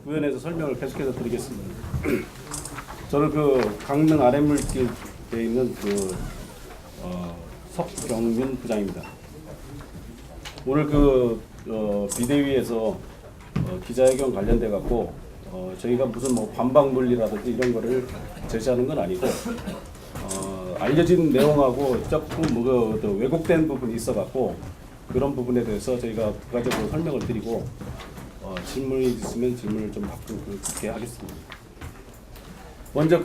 부연해서 설명을 계속해서 드리겠습니다. 저는 그 강릉 아랫물길에 있는 석경윤 부장입니다. 오늘 비대위에서 기자회견 관련돼 갖고 저희가 무슨 뭐 반박 논리라든지 이런 거를 제시하는 건 아니고 알려진 내용하고 조금 왜곡된 부분이 있어 갖고 그런 부분에 대해서 저희가 부가적으로 설명을 드리고 질문이 있으면 질문을 좀 받게 하겠습니다. 먼저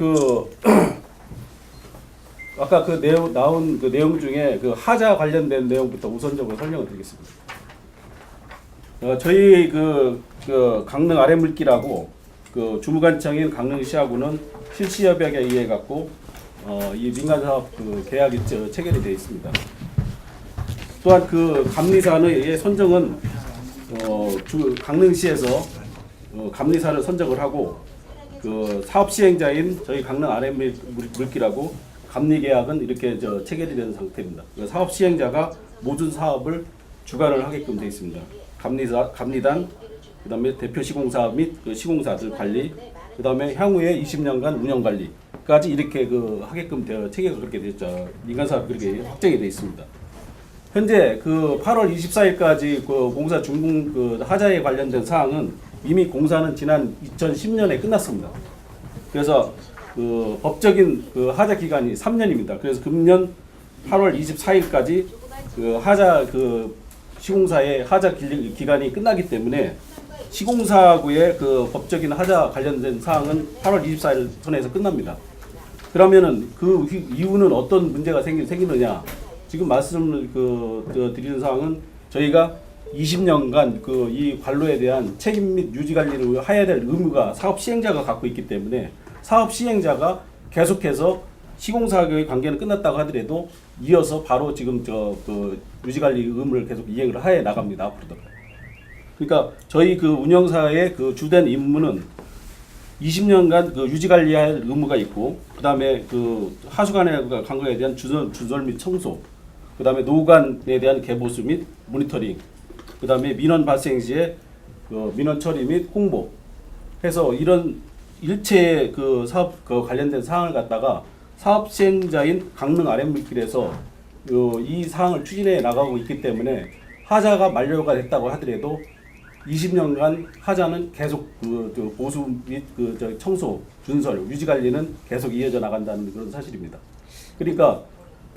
아까 나온 내용 중에 하자 관련된 내용부터 우선적으로 설명을 드리겠습니다. 저희 강릉 아랫물길하고 주무관청인 강릉시하고는 실시협약에 의해 갖고 이 민간사업 계약이 체결이 되어 있습니다. 또한 감리산의 선정은 강릉시에서 감리사를 선정을 하고 사업 시행자인 저희 강릉 아랫물길하고 감리계약은 이렇게 체결이 된 상태입니다. 사업 시행자가 모든 사업을 주관을 하게끔 되어 있습니다. 감리단, 그다음에 대표 시공사 및 시공사들 관리, 그다음에 향후에 20년간 운영 관리까지 이렇게 하게끔 체계가 그렇게 됐죠. 민간사업 그렇게 확정이 되어 있습니다. 현재 8월 24일까지 공사 준공 하자에 관련된 사항은 이미 공사는 지난 2010년에 끝났습니다. 그래서 법적인 하자 기간이 3년입니다. 그래서 금년 8월 24일까지 하자 시공사의 하자 기간이 끝나기 때문에 시공사하고의 법적인 하자 관련된 사항은 8월 24일 선에서 끝납니다. 그러면은 그 이유는 어떤 문제가 생기느냐? 지금 말씀을 드리는 사항은 저희가 20년간 이 관로에 대한 책임 및 유지 관리를 해야 될 의무가 사업 시행자가 갖고 있기 때문에 사업 시행자가 계속해서 시공사의 관계는 끝났다고 하더라도 이어서 바로 지금 유지 관리 의무를 계속 이행을 해 나갑니다. 앞으로도. 그러니까 저희 운영사의 주된 임무는 20년간 유지 관리할 의무가 있고, 그다음에 하수관의 관계에 대한 주설 및 청소, 그다음에 노후관에 대한 개보수 및 모니터링, 그다음에 민원 발생 시에 민원 처리 및 홍보 해서 이런 일체의 사업 관련된 사항을 갖다가 사업 시행자인 강릉 아랫물길에서 이 사항을 추진해 나가고 있기 때문에 하자가 만료가 됐다고 하더라도 20년간 하자는 계속 보수 및 청소, 준설, 유지 관리는 계속 이어져 나간다는 그런 사실입니다. 그러니까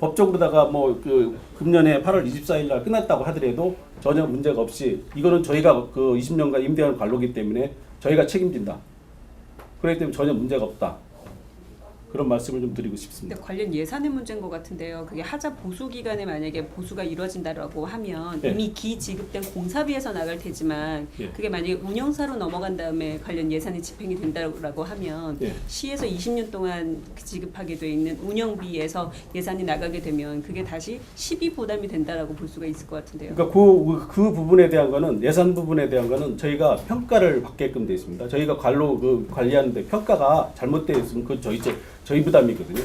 법적으로다가 금년에 8월 24일 날 끝났다고 하더라도 전혀 문제가 없이 이거는 저희가 20년간 임대한 관로기 때문에 저희가 책임진다. 그렇기 때문에 전혀 문제가 없다. 그런 말씀을 좀 드리고 싶습니다. 근데 관련 예산의 문제인 것 같은데요. 그게 하자 보수 기간에 만약에 보수가 이루어진다라고 하면 네. 이미 기지급된 공사비에서 나갈 테지만 네. 그게 만약에 운영사로 넘어간 다음에 관련 예산이 집행이 된다라고 하면 네. 시에서 20년 동안 지급하게 돼 있는 운영비에서 예산이 나가게 되면 그게 다시 시비 부담이 된다라고 볼 수가 있을 것 같은데요. 그러니까 그 부분에 대한 거는 예산 부분에 대한 거는 저희가 평가를 받게끔 돼 있습니다. 저희가 관로 관리하는데 평가가 잘못되어 있으면 저희 부담이거든요.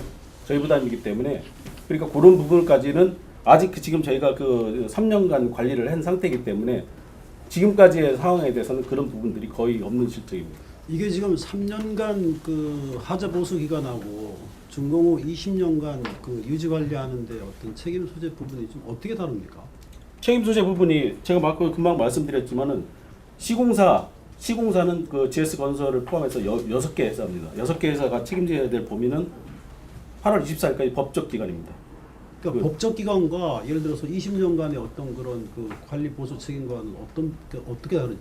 저희 부담이기 때문에 그러니까 그런 부분까지는 아직 지금 저희가 3년간 관리를 한 상태이기 때문에 지금까지의 상황에 대해서는 그런 부분들이 거의 없는 실정입니다. 이게 지금 3년간 하자 보수 기간하고 준공 후 20년간 유지 관리하는데 어떤 책임 소재 부분이 좀 어떻게 다릅니까? 책임 소재 부분이 제가 금방 말씀드렸지만은 시공사는 GS 건설을 포함해서 6개 회사입니다. 6개 회사가 책임져야 될 범위는 8월 24일까지 법적 기간입니다. 그러니까 법적 기간과 예를 들어서 20년간의 어떤 그런 관리 보수 책임과는 어떻게 다른지.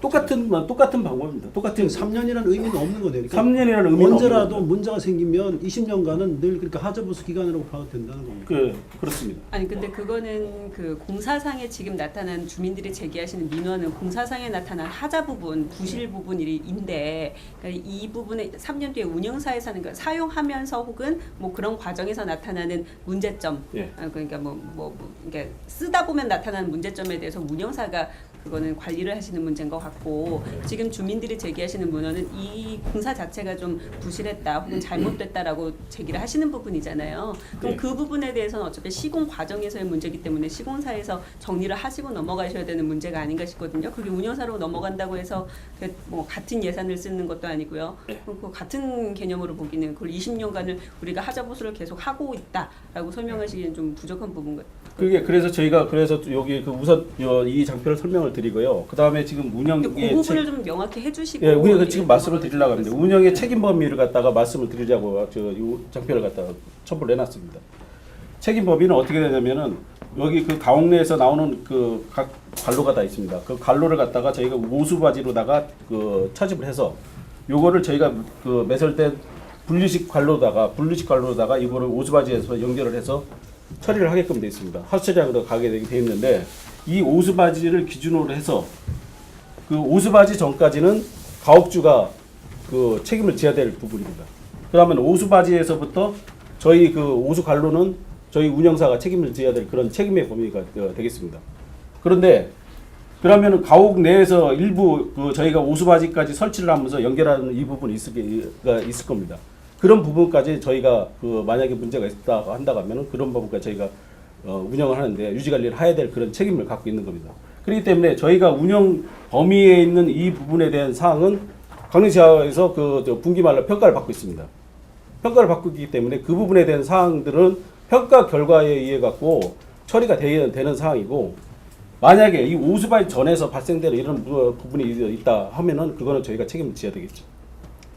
똑같은 방법입니다. 똑같은 3년이라는 의미는 없는 거네요. 그러니까 3년이라는 의미는 언제라도 없는 겁니다. 문제가 생기면 20년간은 늘 그러니까 하자 보수 기간이라고 봐도 된다는 겁니다. 그렇습니다. 아니 근데 그거는 공사상에 지금 나타난 주민들이 제기하시는 민원은 공사상에 나타난 하자 부분, 부실 부분인데 그러니까 이 부분에 3년 뒤에 운영사에서는 사용하면서 혹은 그런 과정에서 나타나는 문제점, 예. 그러니까 그러니까 쓰다 보면 나타나는 문제점에 대해서 운영사가 그거는 관리를 하시는 문제인 것 같고 지금 주민들이 제기하시는 문헌은 이 공사 자체가 좀 부실했다 혹은 잘못됐다라고 제기를 하시는 부분이잖아요. 그럼 네. 그 부분에 대해서는 어차피 시공 과정에서의 문제이기 때문에 시공사에서 정리를 하시고 넘어가셔야 되는 문제가 아닌가 싶거든요. 그게 운영사로 넘어간다고 해서 뭐 같은 예산을 쓰는 것도 아니고요. 네. 그 같은 개념으로 보기는 그걸 20년간을 우리가 하자보수를 계속 하고 있다라고 설명하시기엔 좀 부족한 부분 같아요. 그게 그래서 저희가 그래서 여기 그 우선 이 장표를 설명을 드리고요. 그 다음에 지금 그 운영의 부분을 좀 명확히 해주시고 예, 우리가 지금 말씀을 드리려고 합니다. 운영의 책임 범위를 갖다가 말씀을 드리자고 이 장표를 갖다가 첨부를 해놨습니다. 책임 범위는 어떻게 되냐면은 여기 그 가옥내에서 나오는 그 각 관로가 다 있습니다. 그 관로를 갖다가 저희가 오수바지로다가 그 차집을 해서 요거를 저희가 그 매설된 분리식 관로다가 이거를 오수바지에서 연결을 해서 처리를 하게끔 되어 있습니다. 하수처리하러 가게 되어 있는데 이 오수바지를 기준으로 해서 그 오수바지 전까지는 가옥주가 그 책임을 져야 될 부분입니다. 그러면 오수바지에서부터 저희 그 오수관로는 저희 운영사가 책임을 져야 될 그런 책임의 범위가 되겠습니다. 그런데 그러면 가옥 내에서 일부 그 저희가 오수바지까지 설치를 하면서 연결하는 이 부분이 있을 겁니다. 그런 부분까지 저희가 그 만약에 문제가 있다 한다고 하면은 그런 부분까지 저희가 운영을 하는데 유지 관리를 해야 될 그런 책임을 갖고 있는 겁니다. 그렇기 때문에 저희가 운영 범위에 있는 이 부분에 대한 사항은 강릉시에서 그 분기말로 평가를 받고 있습니다. 평가를 받고 있기 때문에 그 부분에 대한 사항들은 평가 결과에 의해 갖고 처리가 되는 사항이고 만약에 이 오수바지 전에서 발생되는 이런 부분이 있다 하면은 그거는 저희가 책임을 져야 되겠죠.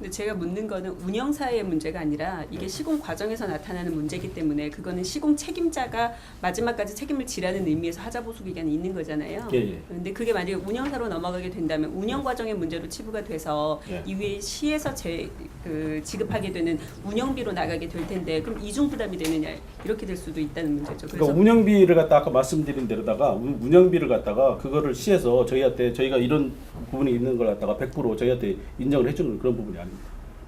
근데 제가 묻는 거는 운영사의 문제가 아니라 이게 시공 과정에서 나타나는 문제이기 때문에 그거는 시공 책임자가 마지막까지 책임을 지라는 의미에서 하자보수 기간이 있는 거잖아요. 예. 그런데 그게 만약에 운영사로 넘어가게 된다면 운영 과정의 문제로 치부가 돼서 예. 이후에 시에서 지급하게 되는 운영비로 나가게 될 텐데 그럼 이중 부담이 되느냐 이렇게 될 수도 있다는 문제죠. 그러니까 운영비를 갖다 아까 말씀드린 대로다가 운영비를 갖다가 그거를 시에서 저희가 이런 부분이 있는 걸 갖다가 100% 저희한테 인정을 해주는 그런 부분이 아닙니다.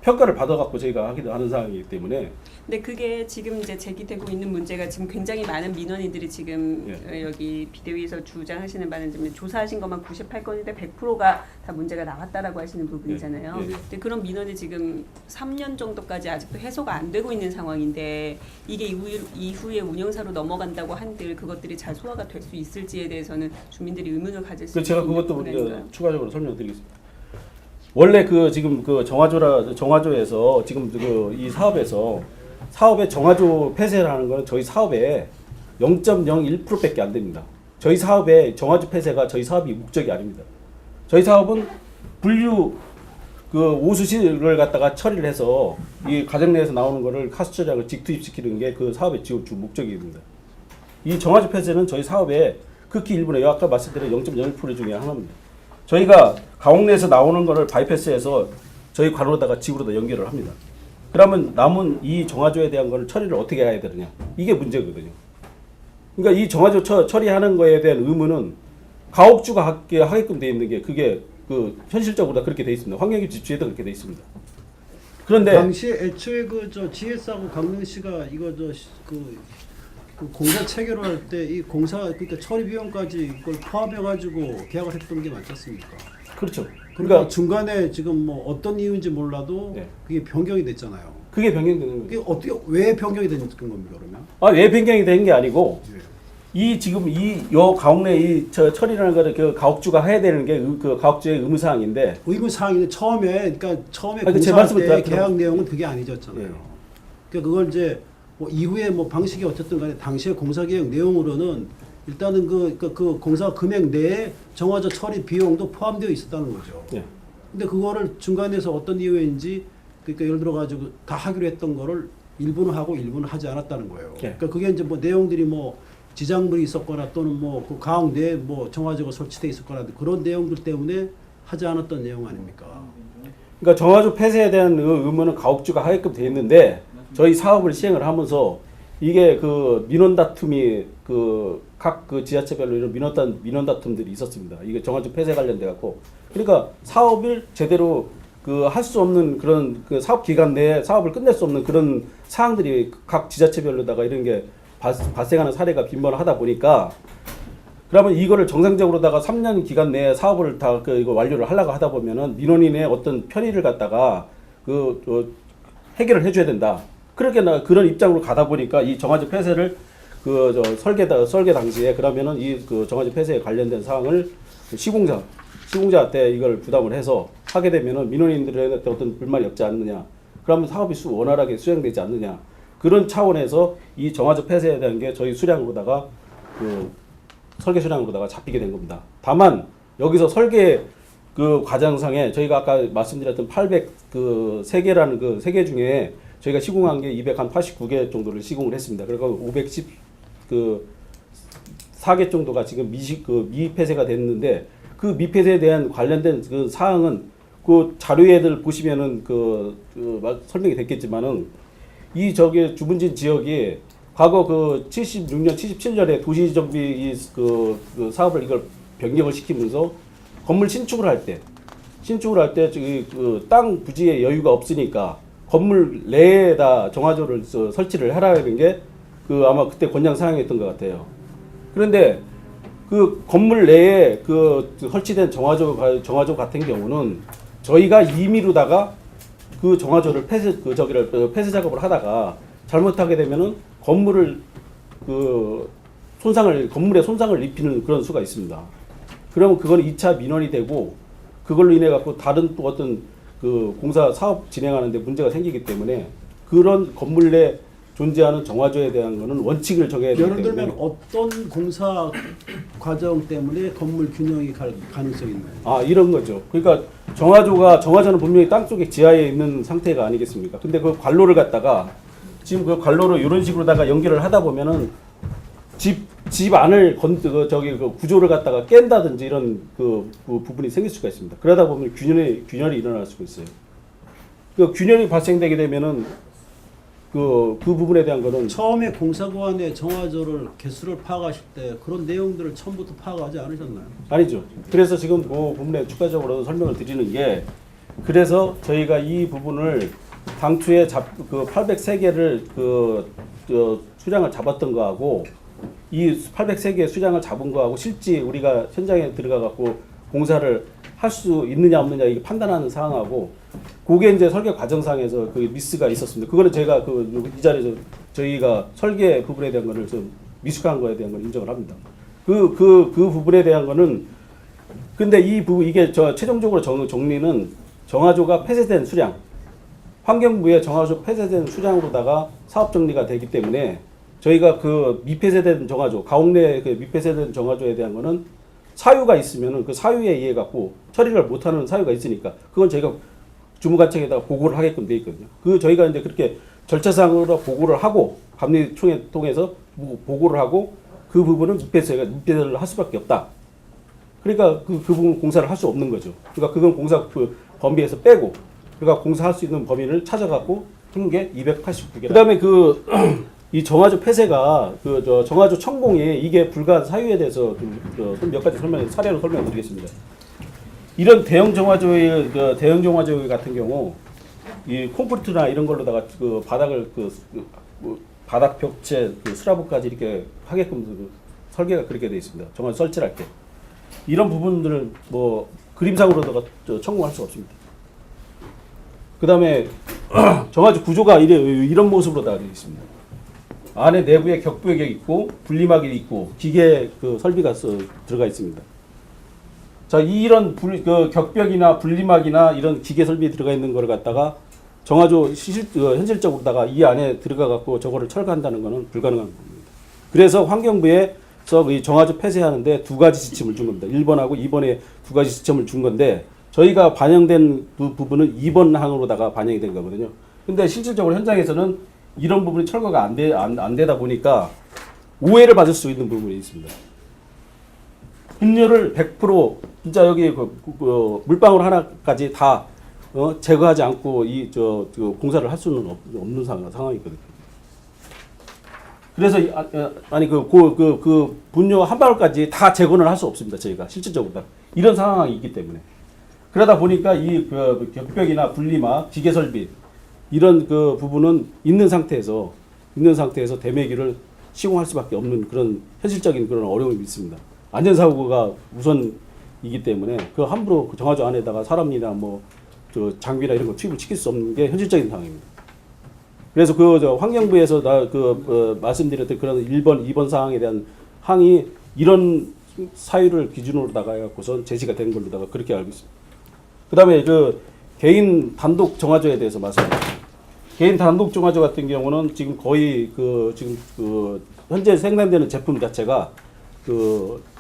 평가를 받아갖고 저희가 하는 상황이기 때문에. 근데 그게 지금 이제 제기되고 있는 문제가 지금 굉장히 많은 민원인들이 지금 여기 비대위에서 주장하시는 바는 지금 조사하신 것만 98건인데 100%가 다 문제가 나왔다라고 하시는 부분이잖아요. 근데 그런 민원이 지금 3년 정도까지 아직도 해소가 안 되고 있는 상황인데 이게 이후에 운영사로 넘어간다고 한들 그것들이 잘 소화가 될 수 있을지에 대해서는 주민들이 의문을 가질 수 있는 제가 그것도 부분이니까요. 추가적으로 설명드리겠습니다. 원래 그 지금 그 정화조에서 지금 그 이 사업의 정화조 폐쇄라는 거는 저희 사업의 0.01%밖에 안 됩니다. 저희 사업의 정화조 폐쇄가 저희 사업이 목적이 아닙니다. 저희 사업은 분류 그 오수시를 갖다가 처리를 해서 이 가정 내에서 나오는 거를 하수처리하고 직투입시키는 게 그 사업의 주 목적입니다. 이 정화조 폐쇄는 저희 사업의 극히 일부의 아까 말씀드린 0.01% 중에 하나입니다. 저희가 가옥내에서 나오는 거를 바이패스해서 저희 관로다가 지구로다 연결을 합니다. 그러면 남은 이 정화조에 대한 거를 처리를 어떻게 해야 되느냐 이게 문제거든요. 그러니까 이 정화조 처리하는 거에 대한 의무는 가옥주가 하게끔 돼 있는 게 그게 그 현실적으로 다 그렇게 돼 있습니다. 환경기 집주에도 그렇게 돼 있습니다. 그런데 당시에 애초에 GS하고 강릉시가 이거 그 공사 체결을 할 때 이 공사 그러니까 처리 비용까지 이걸 포함해가지고 계약을 했던 게 맞지 않습니까? 그렇죠. 그러니까 중간에 지금 뭐 어떤 이유인지 몰라도 네. 그게 변경이 됐잖아요. 그게 변경되는 그게 거예요. 어떻게 왜 변경이 된 겁니까 그러면? 왜 변경이 된 게 아니고 네. 이 지금 요 가옥내 이 처리라는 거를 그 가옥주가 해야 되는 게 그 가옥주의 의무 사항인데 의무 사항인데 처음에 제 공사할 말씀을 때 계약 내용은 그게 아니었잖아요. 예. 그러니까 그걸 이제 뭐 이후에 뭐 방식이 어쨌든 간에 당시의 공사 계획 내용으로는 일단은 그 공사 금액 내에 정화조 처리 비용도 포함되어 있었다는 거죠. 예. 근데 그거를 중간에서 어떤 이유인지 그러니까 예를 들어 가지고 다 하기로 했던 거를 일부는 하고 일부는 하지 않았다는 거예요. 예. 그러니까 그게 이제 뭐 내용들이 뭐 지장물이 있었거나 또는 뭐 그 가옥 내에 뭐 정화조가 설치돼 있었거나 그런 내용들 때문에 하지 않았던 내용 아닙니까? 그러니까 정화조 폐쇄에 대한 의무는 가옥주가 하게끔 돼 있는데 저희 사업을 시행을 하면서 이게 그 민원 다툼이 각 지자체별로 이런 민원 다툼들이 있었습니다. 이게 정화조 폐쇄 관련돼 갖고 그러니까 사업을 제대로 할 수 없는 그런 그 사업 기간 내에 사업을 끝낼 수 없는 그런 사항들이 각 지자체별로다가 이런 게 발생하는 사례가 빈번하다 보니까 그러면 이거를 정상적으로다가 3년 기간 내에 사업을 다 이거 완료를 하려고 하다 보면은 민원인의 어떤 편의를 갖다가 해결을 해줘야 된다. 그렇게 그런 입장으로 가다 보니까 이 정화조 폐쇄를 설계 당시에 그러면은 이 정화조 폐쇄에 관련된 사항을 시공자한테 이걸 부담을 해서 하게 되면은 민원인들의 어떤 불만이 없지 않느냐. 그러면 사업이 원활하게 수행되지 않느냐. 그런 차원에서 이 정화조 폐쇄에 대한 게 저희 수량으로다가 설계 수량으로다가 잡히게 된 겁니다. 다만 여기서 설계 과정상에 저희가 아까 말씀드렸던 803개라는 그 세개 중에 저희가 시공한 게 289개 정도를 시공을 했습니다. 그리고 514개 정도가 지금 미폐쇄가 됐는데 그 미폐쇄에 대한 관련된 그 사항은 그 자료에들 보시면은 설명이 됐겠지만은 이 주문진 지역이 과거 76년, 77년에 도시정비 사업을 이걸 변경을 시키면서 건물 신축을 할 때 땅 부지에 여유가 없으니까 건물 내에다 정화조를 설치를 하라는 게 아마 그때 권장 사항이었던 것 같아요. 그런데 그 건물 내에 설치된 정화조 같은 경우는 저희가 임의로다가 그 정화조를 폐쇄 작업을 하다가 잘못하게 되면은 건물에 손상을 입히는 그런 수가 있습니다. 그러면 그건 2차 민원이 되고 그걸로 인해 갖고 다른 또 어떤 공사 사업 진행하는데 문제가 생기기 때문에 그런 건물 내 존재하는 정화조에 대한 거는 원칙을 정해야 되기 때문에. 예를 들면 어떤 공사 과정 때문에 건물 균형이 갈 가능성이 있나요? 이런 거죠. 그러니까 정화조는 분명히 땅 속에 지하에 있는 상태가 아니겠습니까? 근데 그 관로를 갖다가 지금 그 관로를 이런 식으로다가 연결을 하다 보면은 집 안을 구조를 갖다가 깬다든지 이런 그 부분이 생길 수가 있습니다. 그러다 보면 균열이 일어날 수가 있어요. 그 균열이 발생되게 되면은 그 부분에 대한 거는 처음에 공사관의 정화조를 개수를 파악하실 때 그런 내용들을 처음부터 파악하지 않으셨나요? 아니죠. 그래서 지금 그 부분에 추가적으로 설명을 드리는 게 그래서 저희가 이 부분을 당초에 803개를 수량을 잡았던 거하고 이 803개 수량을 잡은 거하고 실제 우리가 현장에 들어가 갖고 공사를 할 수 있느냐 없느냐 이게 판단하는 사항하고 그게 이제 설계 과정상에서 그 미스가 있었습니다. 그거는 제가 이 자리에서 저희가 설계 부분에 대한 거를 좀 미숙한 거에 대한 걸 인정을 합니다. 그 부분에 대한 거는 근데 이게 최종적으로 정리는 정화조가 폐쇄된 수량, 환경부의 정화조 폐쇄된 수량으로다가 사업 정리가 되기 때문에 저희가 미폐쇄된 정화조, 가옥내 미폐쇄된 정화조에 대한 거는 사유가 있으면은 그 사유에 의해 갖고 처리를 못하는 사유가 있으니까 그건 저희가 주무관청에다가 보고를 하게끔 돼 있거든요. 저희가 이제 그렇게 절차상으로 보고를 하고 감리총회 통해서 보고를 하고 그 부분은 미폐쇄를 할 수밖에 없다. 그러니까 그 부분 공사를 할 수 없는 거죠. 그러니까 그건 공사 범위에서 빼고 그러니까 공사할 수 있는 범위를 찾아갖고 한 게 289개. 그다음에 이 정화조 폐쇄가 정화조 천공이 이게 불가한 사유에 대해서 몇 가지 사례로 설명드리겠습니다. 이런 대형 정화조 같은 경우 이 콘크리트나 이런 걸로다가 바닥을 바닥 벽체 슬라브까지 이렇게 하게끔 설계가 그렇게 되어 있습니다. 정화조 설치를 할 때 이런 부분들을 그림상으로다가 천공할 수가 없습니다. 그다음에 정화조 구조가 이런 모습으로 되어 있습니다. 안에 내부에 격벽이 있고 분리막이 있고 기계 설비가 들어가 있습니다. 자, 이런 격벽이나 분리막이나 이런 기계 설비 들어가 있는 걸 갖다가 정화조 현실적으로다가 이 안에 들어가 갖고 저거를 철거한다는 것은 불가능한 겁니다. 그래서 환경부에서 이 정화조 폐쇄하는데 두 가지 지침을 준 겁니다. 1번하고 2번에 두 가지 지침을 준 건데 저희가 반영된 부분은 2번 항으로다가 반영이 된 거거든요. 근데 실질적으로 현장에서는 이런 부분이 철거가 안 되다 보니까 오해를 받을 수 있는 부분이 있습니다. 분열을 100% 진짜 여기 물방울 하나까지 다 제거하지 않고 공사를 할 수는 없는 상황이거든요. 그래서 분뇨 한 방울까지 다 제거는 할 수 없습니다. 저희가 실질적으로 이런 상황이 있기 때문에 그러다 보니까 이 격벽이나 분리막, 기계 설비 이런 부분은 있는 상태에서 대매기를 시공할 수밖에 없는 그런 현실적인 그런 어려움이 있습니다. 안전사고가 우선이기 때문에 그 함부로 그 정화조 안에다가 사람이나 뭐 저 장비나 이런 거 투입을 시킬 수 없는 게 현실적인 상황입니다. 그래서 저 환경부에서 말씀드렸던 그런 1번, 2번 사항에 대한 항의 이런 사유를 기준으로다가 해갖고선 제시가 된 걸로다가 그렇게 알고 있습니다. 그다음에 그 개인 단독 정화조에 대해서 말씀드립니다. 개인 단독 정화조 같은 경우는 지금 거의 지금 현재 생산되는 제품 자체가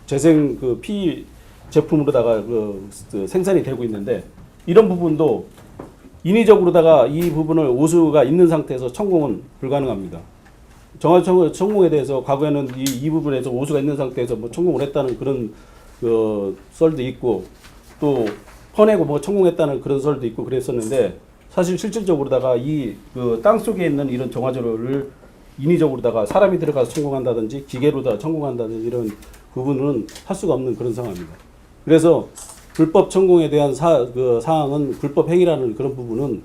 재생 피 제품으로다가 생산이 되고 있는데 이런 부분도 인위적으로다가 이 부분을 오수가 있는 상태에서 천공은 불가능합니다. 정화조 천공에 대해서 과거에는 이 부분에서 오수가 있는 상태에서 뭐 천공을 했다는 그런 썰도 있고 또 퍼내고 뭐 천공했다는 그런 썰도 있고 그랬었는데 사실 실질적으로다가 이 땅 속에 있는 이런 정화조를 인위적으로다가 사람이 들어가서 천공한다든지 기계로다 천공한다든지 이런 부분은 할 수가 없는 그런 상황입니다. 그래서 불법 천공에 대한 사항은 불법 행위라는 그런 부분은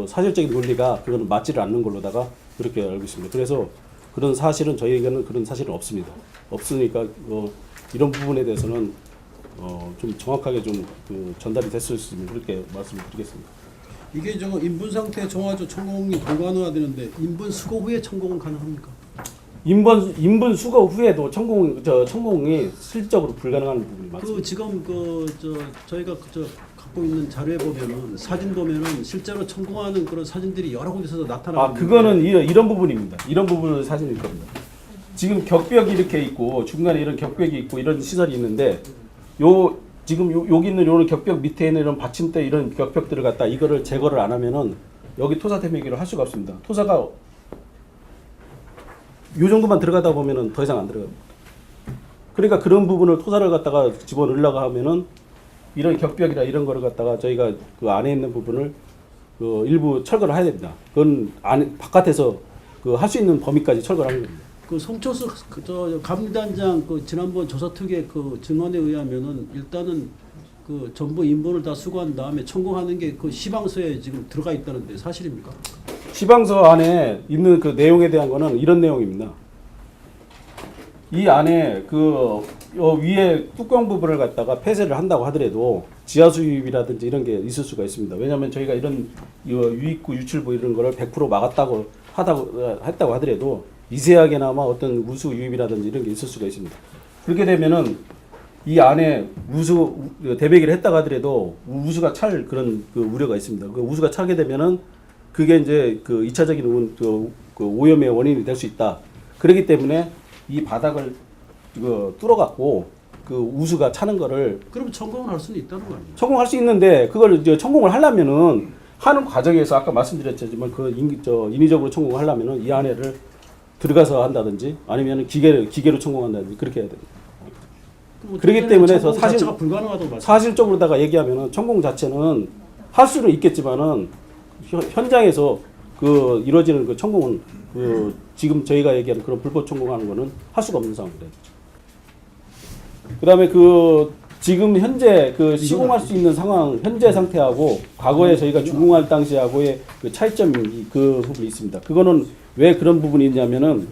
사실적인 논리가 그건 맞지를 않는 걸로다가 그렇게 알고 있습니다. 그래서 그런 사실은 저희에게는 그런 사실은 없습니다. 없으니까 이런 부분에 대해서는 좀 정확하게 좀 전달이 됐을 수 있으면 그렇게 말씀을 드리겠습니다. 이게 인분 상태 정화조 천공이 불가능하다는데 인분 수거 후에 천공은 가능합니까? 인분 수거 후에도 천공이 실질적으로 불가능한 부분이 많습니다. 지금 저희가 갖고 있는 자료에 보면은 사진 보면은 실제로 천공하는 그런 사진들이 여러 곳에서 나타나고 그거는 이런 부분입니다. 이런 부분을 사진일 겁니다. 지금 격벽이 이렇게 있고 중간에 이런 격벽이 있고 이런 시설이 있는데 지금 여기 있는 이런 격벽 밑에 있는 이런 받침대 이런 격벽들을 갖다 이거를 제거를 안 하면은 여기 토사 대매기를 할 수가 없습니다. 토사가 요 정도만 들어가다 보면은 더 이상 안 들어갑니다. 그러니까 그런 부분을 토사를 갖다가 집어넣으려고 하면은 이런 격벽이나 이런 거를 갖다가 저희가 그 안에 있는 부분을 일부 철거를 해야 됩니다. 그건 바깥에서 할 수 있는 범위까지 철거를 하는 겁니다. 송철수 감리단장 지난번 조사 특의 증언에 의하면은 일단은 전부 인본을 다 수거한 다음에 천공하는 게 시방서에 지금 들어가 있다는데 사실입니까? 시방서 안에 있는 그 내용에 대한 거는 이런 내용입니다. 이 안에 위에 뚜껑 부분을 갖다가 폐쇄를 한다고 하더라도 지하수 유입이라든지 이런 게 있을 수가 있습니다. 왜냐하면 저희가 이런 유입구 유출부 이런 거를 100% 막았다고 했다고 하더라도 미세하게나마 어떤 우수 유입이라든지 이런 게 있을 수가 있습니다. 그렇게 되면은 이 안에 대배기를 했다고 하더라도 우수가 찰 그런 우려가 있습니다. 그 우수가 차게 되면은 그게 이제 2차적인 오염의 원인이 될 수 있다. 그렇기 때문에 이 바닥을 뚫어갖고 우수가 차는 거를 그럼 천공을 할 수는 있다는 거 아니에요? 천공할 수 있는데 그걸 이제 천공을 하려면은 하는 과정에서 아까 말씀드렸지만 인위적으로 천공을 하려면은 이 안에를 들어가서 한다든지 아니면 기계로 천공한다든지 그렇게 해야 됩니다. 그렇기 때문에 사실적으로다가 얘기하면은 천공 자체는 할 수는 있겠지만은 현장에서 이루어지는 천공은 지금 저희가 얘기하는 그런 불법 천공하는 거는 할 수가 없는 상황입니다. 그다음에 지금 현재 시공할 수 있는 상황 현재 상태하고 과거에 저희가 준공할 당시하고의 차이점이 부분이 있습니다. 그거는 왜 그런 부분이 있냐면은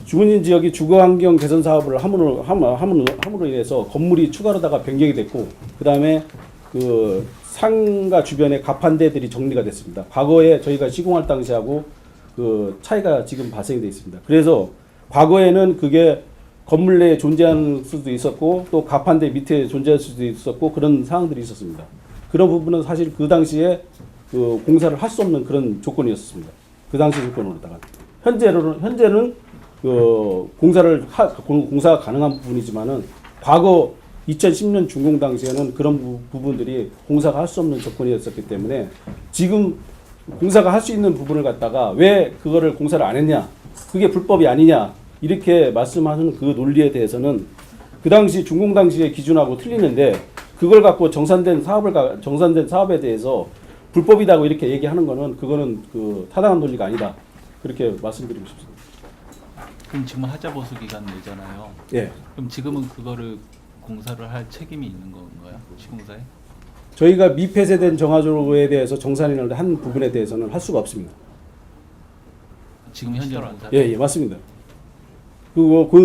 주문진 지역이 주거환경 개선 사업을 함으로 인해서 건물이 추가로다가 변경이 됐고 그다음에 상가 주변에 가판대들이 정리가 됐습니다. 과거에 저희가 시공할 당시하고 차이가 지금 발생이 되어 있습니다. 그래서 과거에는 그게 건물 내에 존재하는 수도 있었고 또 가판대 밑에 존재할 수도 있었고 그런 상황들이 있었습니다. 그런 부분은 사실 그 당시에 공사를 할 수 없는 그런 조건이었습니다. 그 당시 조건으로다가 현재는 공사가 가능한 부분이지만은 과거 2010년 준공 당시에는 그런 부분들이 공사가 할 수 없는 조건이었었기 때문에 지금 공사가 할 수 있는 부분을 갖다가 왜 그거를 공사를 안 했냐, 그게 불법이 아니냐 이렇게 말씀하는 그 논리에 대해서는 그 당시 준공 당시의 기준하고 틀리는데 그걸 갖고 정산된 사업에 대해서 불법이다고 이렇게 얘기하는 거는 그거는 타당한 논리가 아니다 그렇게 말씀드리고 싶습니다. 그럼 지금 하자 보수 기간 내잖아요. 예. 그럼 지금은 그거를 공사를 할 책임이 있는 건가요? 시공사에? 저희가 미폐쇄된 정화조에 대해서 정산을 한 부분에 대해서는 할 수가 없습니다. 지금 현재로 한 사람? 예, 맞습니다.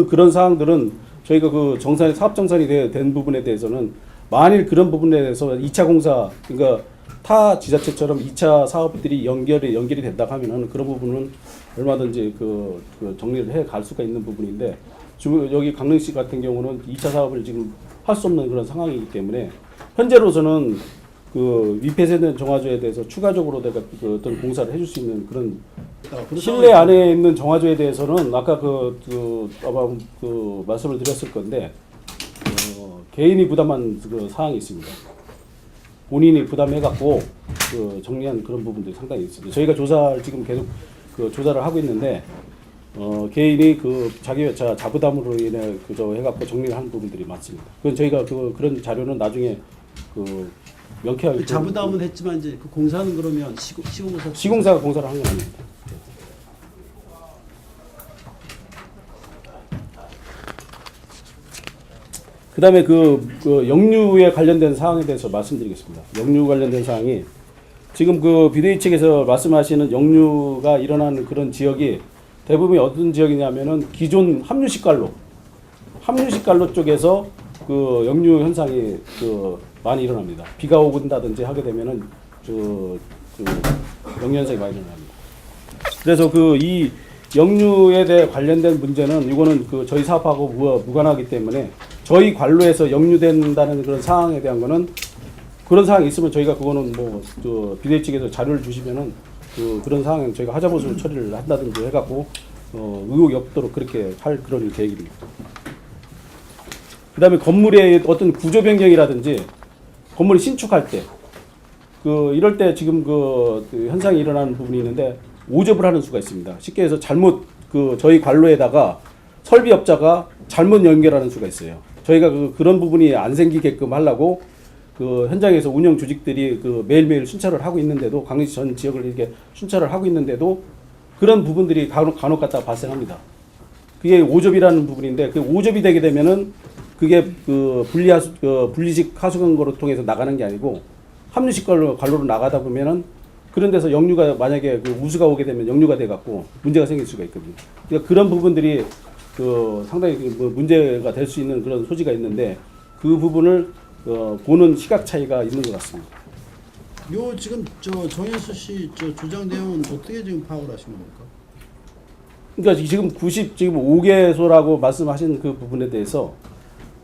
그런 사항들은 저희가 그 정산이 사업 정산이 된 부분에 대해서는 만일 그런 부분에 대해서 2차 공사 그러니까 타 지자체처럼 2차 사업들이 연결이 된다고 하면은 그런 부분은 얼마든지 그 정리를 해 갈 수가 있는 부분인데 지금 여기 강릉시 같은 경우는 2차 사업을 지금 할 수 없는 그런 상황이기 때문에 현재로서는 그 위폐쇄된 정화조에 대해서 추가적으로 내가 그 어떤 공사를 해줄 수 있는 그런 실내 안에 있는 정화조에 대해서는 아까 아마 그 말씀을 드렸을 건데 개인이 부담한 그 사항이 있습니다. 본인이 부담해갖고 그 정리한 그런 부분들이 상당히 있습니다. 저희가 조사를 지금 계속 그 조사를 하고 있는데 개인이 그 자기 자부담으로 인해 그저 해갖고 정리를 한 부분들이 많습니다. 그건 저희가 그런 자료는 나중에 그 명쾌하게 자부담은 했지만 이제 그 공사는 그러면 시공사가 공사를 한 건 아닙니다. 그다음에 그 역류에 관련된 사항에 대해서 말씀드리겠습니다. 역류 관련된 사항이 지금 그 비대위 측에서 말씀하시는 역류가 일어나는 그런 지역이 대부분 어떤 지역이냐면은 기존 합류식관로 쪽에서 그 역류 현상이 그 많이 일어납니다. 비가 오는다든지 하게 되면은 역류 현상이 많이 일어납니다. 그래서 그 이 역류에 대해 관련된 문제는 이거는 그 저희 사업하고 무관하기 때문에 저희 관로에서 역류된다는 그런 상황에 대한 거는 그런 상황이 있으면 저희가 그거는 뭐 비대위 측에서 자료를 주시면은 그런 상황은 저희가 하자보수 처리를 한다든지 해갖고 의혹이 없도록 그렇게 할 그런 계획입니다. 그다음에 건물의 어떤 구조 변경이라든지 건물이 신축할 때 이럴 때 지금 그 현상이 일어나는 부분이 있는데 오접을 하는 수가 있습니다. 쉽게 해서 잘못 저희 관로에다가 설비업자가 잘못 연결하는 수가 있어요. 저희가 그런 부분이 안 생기게끔 하려고 현장에서 운영 조직들이 매일매일 순찰을 하고 있는데도 강릉시 전 지역을 이렇게 순찰을 하고 있는데도 그런 부분들이 간혹 갖다 발생합니다. 그게 오접이라는 부분인데 그 오접이 되게 되면은 그게 분리식 하수관로를 통해서 나가는 게 아니고 합류식 관로로 나가다 보면은 그런 데서 역류가 만약에 우수가 오게 되면 역류가 돼 갖고 문제가 생길 수가 있거든요. 그러니까 그런 부분들이 상당히 문제가 될 수 있는 그런 소지가 있는데 그 부분을 보는 시각 차이가 있는 것 같습니다. 요 지금 정현수 씨 주장 내용은 어떻게 지금 파악을 하신 겁니까? 그러니까 지금 5개소라고 말씀하신 그 부분에 대해서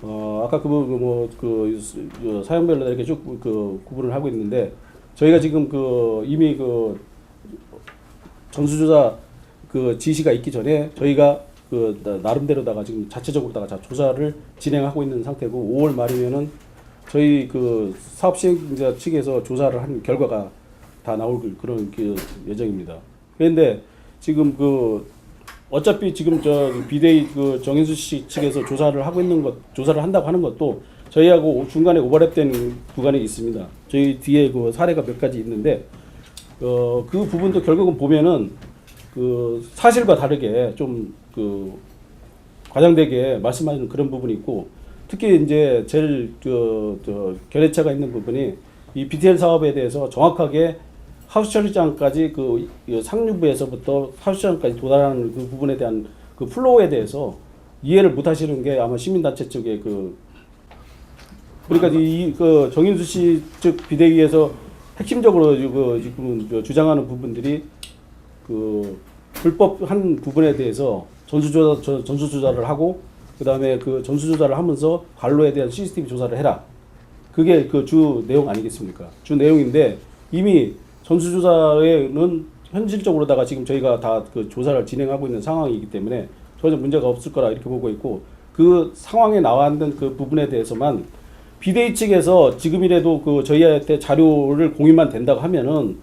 아까 사용별로 이렇게 쭉 구분을 하고 있는데 저희가 지금 이미 전수조사 지시가 있기 전에 저희가 나름대로다가 지금 자체적으로다가 조사를 진행하고 있는 상태고 5월 말이면은 저희 사업 시행자 측에서 조사를 한 결과가 다 나올 그런 예정입니다. 그런데 지금 어차피 지금 비대위 정현수 씨 측에서 조사를 한다고 하는 것도 저희하고 중간에 오버랩된 구간이 있습니다. 저희 뒤에 사례가 몇 가지 있는데 그 부분도 결국은 보면은 사실과 다르게 좀 과장되게 말씀하시는 그런 부분이 있고 특히 이제 제일 결여차가 있는 부분이 이 BTL 사업에 대해서 정확하게 하우스 처리장까지 상류부에서부터 하우스 처리장까지 도달하는 그 부분에 대한 플로우에 대해서 이해를 못 하시는 게 아마 시민단체 쪽에 그러니까 정인수 씨 측 비대위에서 핵심적으로 지금 주장하는 부분들이 불법한 부분에 대해서 전수조사를 하고 그다음에 전수조사를 하면서 관로에 대한 CCTV 조사를 해라. 그게 주 내용 아니겠습니까? 주 내용인데 이미 전수조사에는 현실적으로다가 지금 저희가 다 조사를 진행하고 있는 상황이기 때문에 전혀 문제가 없을 거라 이렇게 보고 있고 그 상황에 나왔던 그 부분에 대해서만 비대위 측에서 지금이라도 저희한테 자료를 공유만 된다고 하면은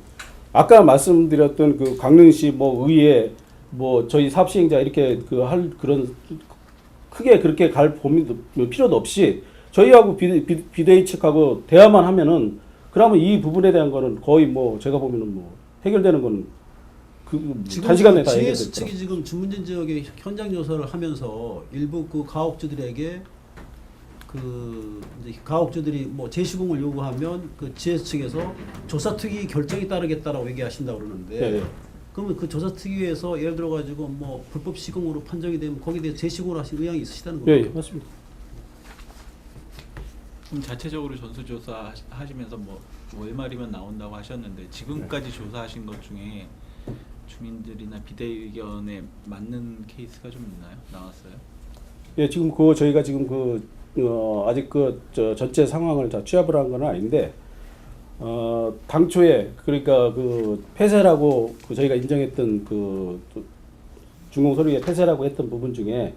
아까 말씀드렸던 강릉시 의회 저희 사업 시행자 이렇게 할 그런 크게 그렇게 갈 필요도 없이 저희하고 비대위 측하고 대화만 하면은 그러면 이 부분에 대한 거는 거의 제가 보면은 해결되는 건 단시간에 다 해결될 GS 측이 지금 주문진 지역에 현장 조사를 하면서 일부 가옥주들에게 이제 가옥주들이 재시공을 요구하면 GS 측에서 조사 특위 결정에 따르겠다라고 얘기하신다고 그러는데 네. 그러면 그 조사특위에서 예를 들어 가지고 뭐 불법 시공으로 판정이 되면 거기에 대해 재시공을 하실 의향이 있으시다는 예, 겁니까? 예, 맞습니다. 그럼 자체적으로 전수조사 하시면서 뭐 월말이면 나온다고 하셨는데 지금까지 조사하신 것 중에 주민들이나 비대위 의견에 맞는 케이스가 좀 있나요? 나왔어요? 예, 지금 저희가 지금 아직 저 전체 상황을 다 취합을 한 건 아닌데 당초에 그러니까 폐쇄라고 저희가 인정했던 준공 서류에 폐쇄라고 했던 부분 중에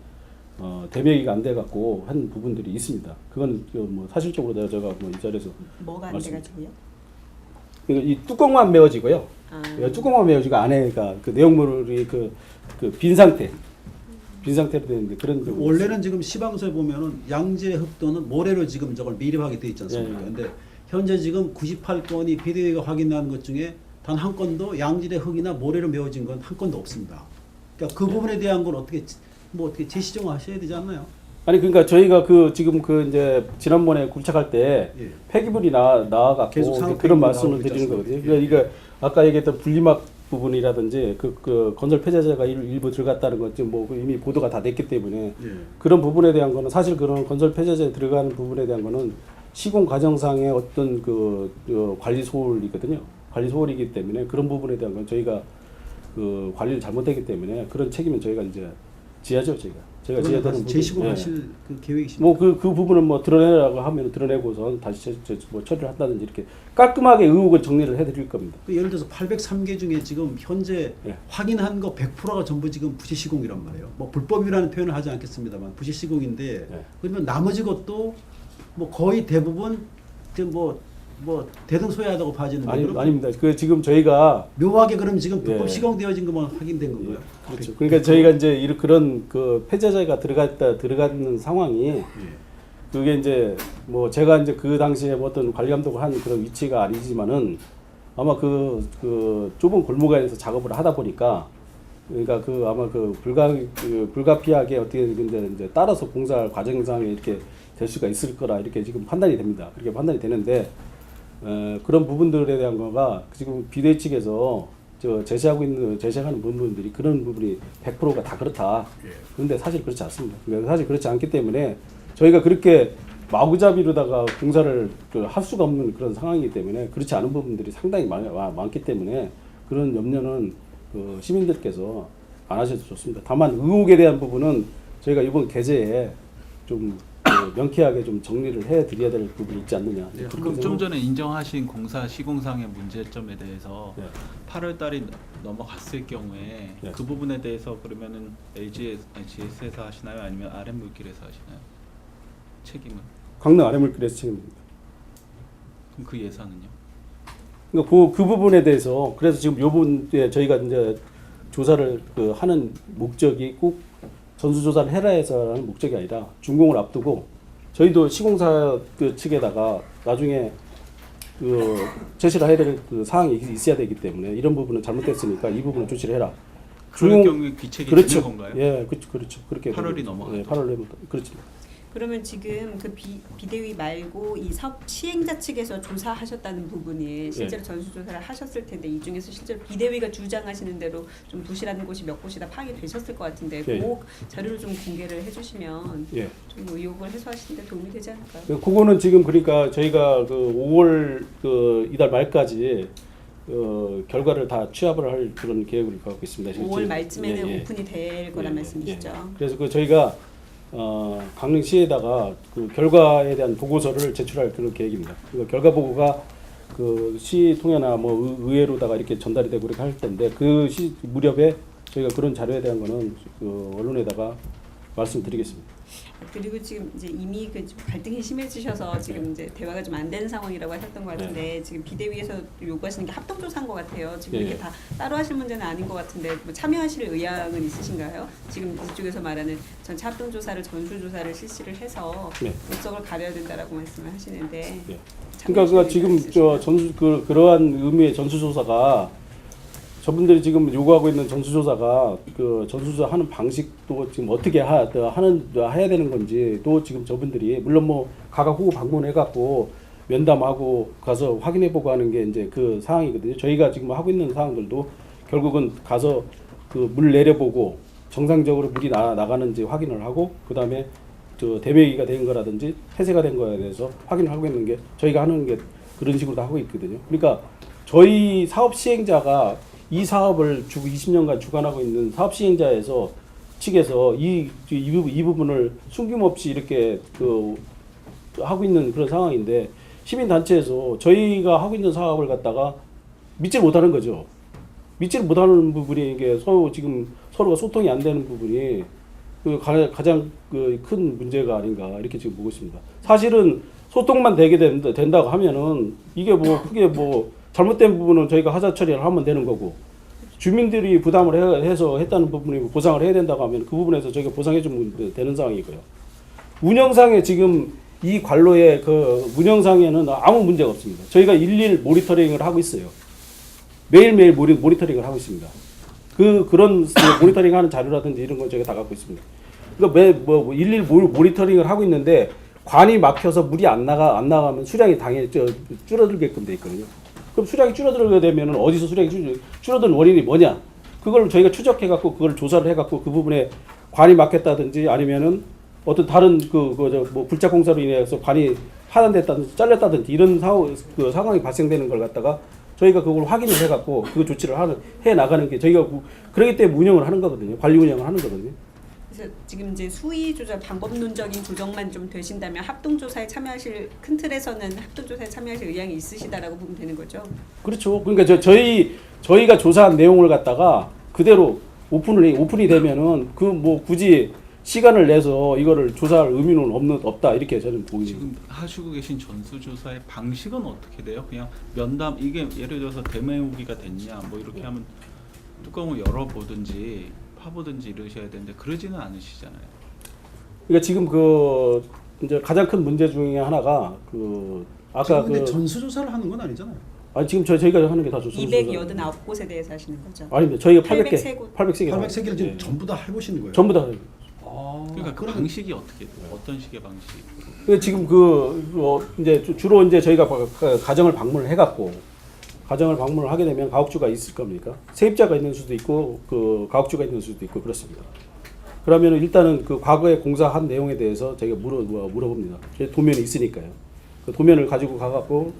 대매기가 안 돼 갖고 한 부분들이 있습니다. 그건 뭐 사실적으로 제가 뭐 이 자리에서 뭐가 안 돼가지고요? 그러니까 이 뚜껑만 메워지고요. 아. 뚜껑만 메워지고 안에가 그 내용물이 빈 상태로 되는데 그런 경우 원래는 지금 시방서에 보면은 양재 흡도는 모래로 지금 저걸 미립하게 돼 있지 않습니까? 예, 예. 근데 현재 지금 98건이 비대위가 확인한 것 중에 단 한 건도 양질의 흙이나 모래로 메워진 건 한 건도 없습니다. 그러니까 그 부분에 대한 건 어떻게 재시정하셔야 되지 않나요? 아니 그러니까 저희가 지금 이제 지난번에 굴착할 때 예. 폐기물이 나와갖고 계속 상업 그런 폐기물 말씀을 나오고 드리는 있지 거거든요. 않습니까? 그러니까 이거 아까 얘기했던 분리막 부분이라든지 그 건설 폐쇄자가 일부 들어갔다는 것 지금 뭐 이미 보도가 다 됐기 때문에 예. 그런 부분에 대한 거는 사실 그런 건설 폐쇄자에 들어가는 부분에 대한 거는 시공 과정상의 어떤 관리 소홀이거든요. 관리 소홀이기 때문에 그런 부분에 대한 건 저희가 관리를 잘못했기 때문에 그런 책임은 저희가 이제 지하죠, 제가 지어야 되는 부분. 재시공하실 그 계획이십니까? 뭐 그 부분은 뭐 드러내라고 하면 드러내고서 다시 뭐 처리를 한다든지 이렇게 깔끔하게 의혹을 정리를 해드릴 겁니다. 그 예를 들어서 803개 중에 지금 현재 예. 확인한 거 100%가 전부 지금 부실시공이란 말이에요. 뭐 불법이라는 표현을 하지 않겠습니다만 부실시공인데 예. 그러면 나머지 것도 뭐 거의 대부분 지금 뭐 대등소이하다고 봐지는데 아닙니다. 지금 저희가 묘하게 그럼 지금 불법 예. 시공되어진 것만 확인된 건가요? 그렇죠. 그러니까 저희가 이제 그런 폐쇄자가 들어가는 상황이 그게 이제 뭐 제가 이제 그 당시에 뭐 어떤 관리 감독을 한 그런 위치가 아니지만은 아마 그 좁은 골목 안에서 작업을 하다 보니까 그러니까 아마 불가피하게 어떻게 이제 따라서 공사 과정상에 이렇게 될 수가 있을 거라 이렇게 지금 판단이 됩니다. 그렇게 판단이 되는데 그런 부분들에 대한 거가 지금 비대위 측에서 제시하는 부분들이 그런 부분이 100%가 다 그렇다. 그런데 사실 그렇지 않습니다. 사실 그렇지 않기 때문에 저희가 그렇게 마구잡이로다가 공사를 할 수가 없는 그런 상황이기 때문에 그렇지 않은 부분들이 상당히 많기 때문에 그런 염려는 시민들께서 안 하셔도 좋습니다. 다만 의혹에 대한 부분은 저희가 이번 게재에 좀 명쾌하게 좀 정리를 해드려야 될 부분이 있지 않느냐. 네, 그럼 좀 전에 인정하신 공사 시공상의 문제점에 대해서 네. 8월 달이 넘어갔을 경우에 네. 그 부분에 대해서 그러면은 GS에서 하시나요? 아니면 RM물길에서 하시나요? 책임은? 강릉 아래물길에서 책임입니다. 그럼 그 예산은요? 그러니까 그 부분에 대해서 그래서 지금 요 부분에 저희가 이제 조사를 하는 목적이 꼭 전수조사를 해라 해서 하는 목적이 아니라 준공을 앞두고 저희도 시공사 측에다가 나중에 제시를 해야 될 사항이 있어야 되기 때문에 이런 부분은 잘못됐으니까 이 부분은 조치를 해라. 그럴 경우에 귀책이 그렇죠. 되는 건가요? 예, 그렇죠. 그렇게 8월이 넘어가죠. 예, 8월 그렇죠. 그러면 지금 그 비대위 말고 이 사업 시행자 측에서 조사하셨다는 부분이 실제로 전수조사를 하셨을 텐데 이 중에서 실제로 비대위가 주장하시는 대로 좀 부실한 곳이 몇 곳이다 파악이 되셨을 것 같은데 예. 그 자료를 좀 공개를 해주시면 예. 좀 의혹을 해소하시는 데 도움이 되지 않을까요? 그거는 지금 그러니까 저희가 5월 이달 말까지 결과를 다 취합을 할 그런 계획을 갖고 있습니다. 5월 말쯤에는 예, 예. 오픈이 될 거란 말씀이시죠? 그래서 저희가 강릉시에다가 결과에 대한 보고서를 제출할 그런 계획입니다. 결과 보고가 시 통해나 뭐 의회로다가 이렇게 전달이 되고 이렇게 할 텐데 그 시 무렵에 저희가 그런 자료에 대한 거는 언론에다가 말씀드리겠습니다. 그리고 지금 이제 이미 갈등이 심해지셔서 지금 이제 대화가 좀 안 되는 상황이라고 하셨던 것 같은데 지금 비대위에서 요구하시는 게 합동조사인 것 같아요. 지금 이렇게 다 따로 하실 문제는 아닌 것 같은데 뭐 참여하실 의향은 있으신가요? 지금 이쪽에서 말하는 전체 합동조사를 전수조사를 실시를 해서 목적을 가려야 된다라고 말씀을 하시는데. 그러니까 지금 그러한 의미의 전수조사가 저분들이 지금 요구하고 있는 전수조사가 전수조사 하는 방식도 지금 어떻게 해야 되는 건지 또 지금 저분들이 물론 뭐 각각 후보 방문해갖고 면담하고 가서 확인해보고 하는 게 이제 그 상황이거든요. 저희가 지금 하고 있는 사항들도 결국은 가서 그 물 내려보고 정상적으로 물이 나가는지 확인을 하고 그 다음에 저 대매기가 된 거라든지 폐쇄가 된 거에 대해서 확인을 하고 있는 게 저희가 하는 게 그런 식으로 다 하고 있거든요. 그러니까 저희 사업 시행자가 이 사업을 20년간 주관하고 있는 사업 시행자에서 측에서 이 부분을 숨김없이 이렇게 그 하고 있는 그런 상황인데 시민 단체에서 저희가 하고 있는 사업을 갖다가 믿지 못하는 거죠. 믿지를 못하는 부분이 이게 지금 서로가 소통이 안 되는 부분이 그 가장 그 큰 문제가 아닌가 이렇게 지금 보고 있습니다. 사실은 소통만 되게 된다고 하면은 이게 뭐 크게 뭐 잘못된 부분은 저희가 하자 처리를 하면 되는 거고 주민들이 부담을 해서 했다는 부분이 보상을 해야 된다고 하면 그 부분에서 저희가 보상해 주면 되는 상황이고요. 운영상에 지금 이 관로의 그 운영상에는 아무 문제가 없습니다. 저희가 일일 모니터링을 하고 있어요. 매일매일 모니터링을 하고 있습니다. 그런 모니터링하는 자료라든지 이런 걸 저희가 다 갖고 있습니다. 그러니까 일일 모니터링을 하고 있는데 관이 막혀서 물이 안 나가면 수량이 당연히 줄어들게끔 돼 있거든요. 그럼 수량이 줄어들게 되면은 어디서 수량이 줄어드는 원인이 뭐냐? 그걸 저희가 추적해 갖고 그걸 조사를 해 갖고 그 부분에 관이 막혔다든지 아니면은 어떤 다른 뭐 불작 공사로 인해서 관이 파단됐다든지 잘렸다든지 이런 상황이 발생되는 걸 갖다가 저희가 그걸 확인을 해 갖고 그 조치를 해 나가는 게 저희가 그러기 때문에 운영을 하는 거거든요. 관리 운영을 하는 거거든요. 그래서 지금 이제 수위 조절 방법론적인 조정만 좀 되신다면 합동조사에 참여하실 큰 틀에서는 합동조사에 참여하실 의향이 있으시다라고 보면 되는 거죠. 그렇죠. 그러니까 저희가 조사한 내용을 갖다가 그대로 오픈이 되면은 그 뭐 굳이 시간을 내서 이거를 조사할 의미는 없다 이렇게 저는 보입니다. 지금 하시고 계신 전수조사의 방식은 어떻게 돼요? 그냥 면담 이게 예를 들어서 대매우기가 됐냐 뭐 이렇게 하면 뚜껑을 열어보든지 파보든지 이러셔야 되는데 그러지는 않으시잖아요. 그러니까 지금 이제 가장 큰 문제 중에 하나가 아까 근데 전수조사를 하는 건 아니잖아요. 아니 지금 저희가 하는 게 다 좋습니다. 289곳에 대해서 하시는 거죠. 아닙니다. 저희가 803곳. 803개. 800세계를 지금 네. 전부 다 해보시는 거예요. 전부 다. 그러니까 그 방식이 어떻게 돼요? 어떤 식의 방식? 지금 이제 주로 이제 저희가 가정을 방문을 해갖고 가정을 방문을 하게 되면 가옥주가 있을 겁니까? 세입자가 있는 수도 있고 그 가옥주가 있는 수도 있고 그렇습니다. 그러면 일단은 그 과거에 공사한 내용에 대해서 저희가 물어봅니다. 저희 도면이 있으니까요. 그 도면을 가지고 가갖고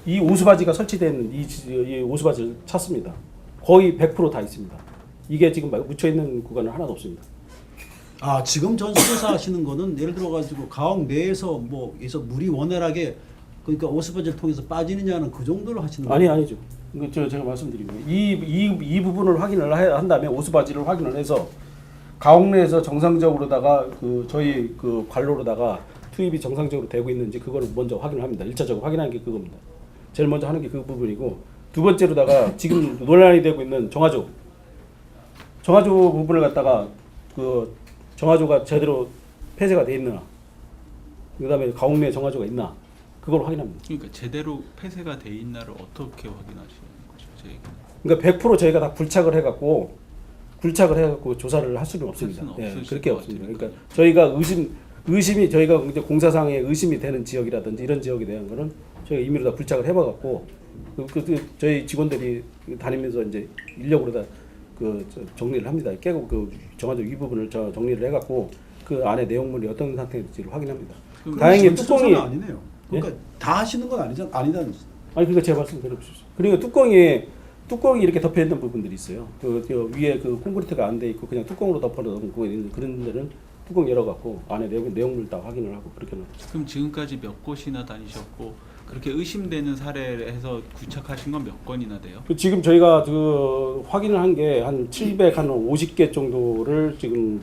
이 오수바지가 설치된 이 오수바지를 찾습니다. 거의 100% 다 있습니다. 이게 지금 묻혀 있는 구간은 하나도 없습니다. 아 지금 전수조사 하시는 거는 예를 들어 가지고 가옥 내에서 에서 물이 원활하게 그러니까 오수바지를 통해서 빠지느냐는 그 정도로 하시는 거예요? 아니죠. 제가 말씀드린 거예요. 이 부분을 확인을 한 다음에 오수바지를 확인을 해서 가옥 내에서 정상적으로다가 저희 관로로다가 투입이 정상적으로 되고 있는지 그거를 먼저 확인을 합니다. 1차적으로 확인하는 게 그겁니다. 제일 먼저 하는 게 그 부분이고 두 번째로다가 지금 논란이 되고 있는 정화조 부분을 갖다가 정화조가 제대로 폐쇄가 돼 있나, 그다음에 가옥 내에 정화조가 있나, 그걸 확인합니다. 그러니까 제대로 폐쇄가 돼 있나를 어떻게 확인하시는 거죠? 제 얘기는. 그러니까 100% 저희가 다 굴착을 해갖고 조사를 할 수는 없습니다. 할 수는 그렇게 없을 없습니다. 것 그러니까 저희가 의심이 저희가 이제 공사상에 의심이 되는 지역이라든지 이런 지역에 대한 거는 저희가 임의로 다 굴착을 해봐갖고 저희 직원들이 다니면서 이제 인력으로 다 정리를 합니다. 깨고 정화조 이 부분을 정리를 해갖고 그 안에 내용물이 어떤 상태인지를 확인합니다. 다행히 뚜껑이 아니네요. 그러니까 다 하시는 건 아니다는. 아니 그러니까 제가 말씀 드려보십시오. 그러니까 뚜껑이 이렇게 덮여 있는 부분들이 있어요. 위에 콘크리트가 안 돼 있고 그냥 뚜껑으로 덮어놓고 있는 그런 데는 뚜껑 열어갖고 안에 내용물 다 확인을 하고 그렇게 는. 그럼 지금까지 몇 곳이나 다니셨고 그렇게 의심되는 사례를 해서 구착하신 건 몇 건이나 돼요? 지금 저희가 확인을 한 게 한 750개 정도를 지금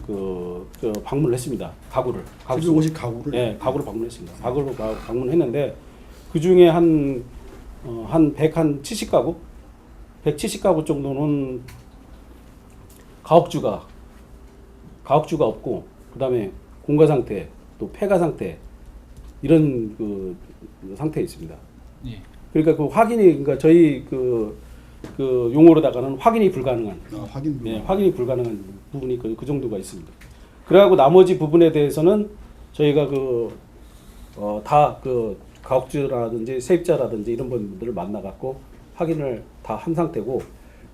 방문을 했습니다. 가구를. 750 가구를. 네, 가구를 방문했습니다. 가구를 방문했는데 그 중에 한 170가구, 170가구 정도는 가옥주가 없고 그다음에 공가 상태, 또 폐가 상태 이런 상태에 있습니다. 예. 그러니까 그러니까 저희 용어로다가는 확인이 불가능한. 확인이 불가능한 부분이 그 정도가 있습니다. 그래가지고 나머지 부분에 대해서는 저희가 가옥주라든지 세입자라든지 이런 분들을 만나갖고 확인을 다 한 상태고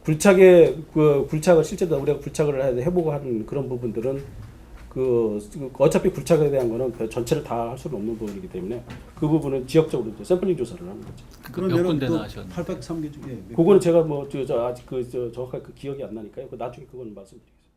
굴착을 실제로 우리가 굴착을 해보고 하는 그런 부분들은 어차피 굴착에 대한 거는 전체를 다 할 수는 없는 부분이기 때문에 그 부분은 지역적으로 이제 샘플링 조사를 하는 거죠. 몇 군데나 하셨나요? 803개 중에 그거는 제가 아직 정확하게 기억이 안 나니까요. 나중에 그건 말씀드리겠습니다.